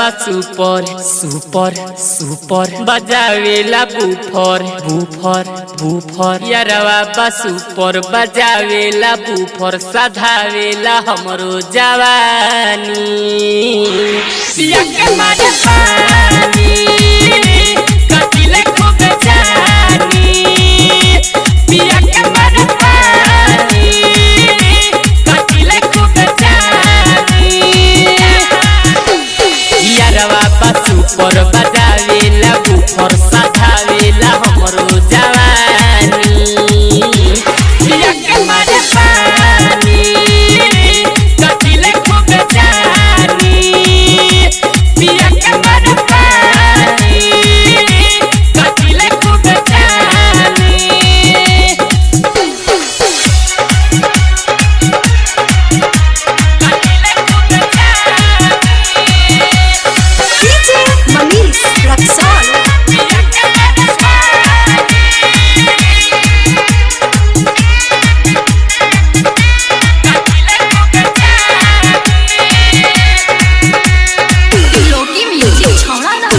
बा super super super बजावेला woofer woofer woofer यारवा बा सुपर बजावेला बूफर सधावेला हमरो जवानी पिया के मारे पानी कटिले खूब जानी पिया के मारे पानी कटिले खूब जानी यारवा बा सुपर बजावेला बूफर सधावेला हमरो जवानी पिया के मारे पानी कटिले खूब जानी पिया के मारे पानी कटिले खूब जानी DJ Manish Raksol. Loki music छौड़ा ना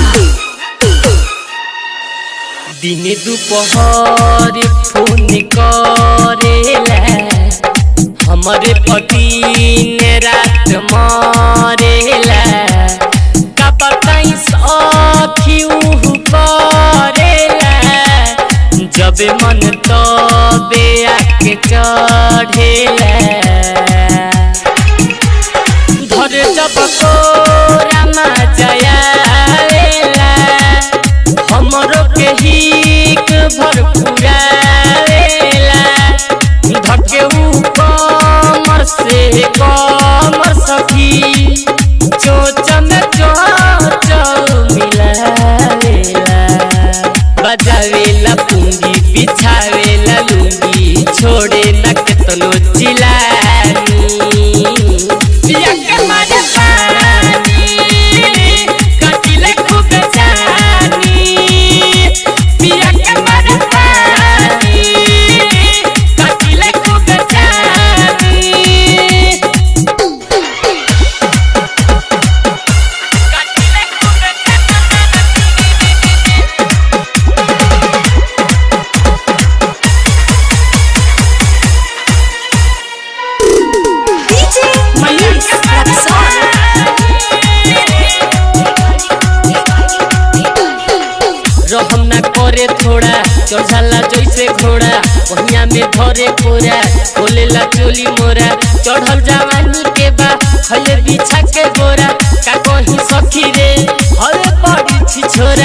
दिन दुपहर फोन करेला हमरे पतिन रात मरेला का बताई सखी उहु करेला जब मन तबे आके चढ़ेला धर जब कोरा मजायावेला हमरो के हिक भर पुरावेला धके उ कमर से कमर सखी चोच में चोच मिलावेला बजावेला पुंगी बिछावेला लुंगी छोड़े न केतनो चिलानी पिया के मारे पानी कटिले खूब जानी पिया के मारे पानी कटिले खूब जानी कटिले खूब DJ Manish Raksol. रहम ना करे थोड़ा चढ़ाला जैसे घोड़ा वहिया में धरे कोरा बोलेला चोली मोरा चढ़ल जवानी के बा खले बिछा के गोरा का कहीं सखी रे हरे पड़ी छी छोरा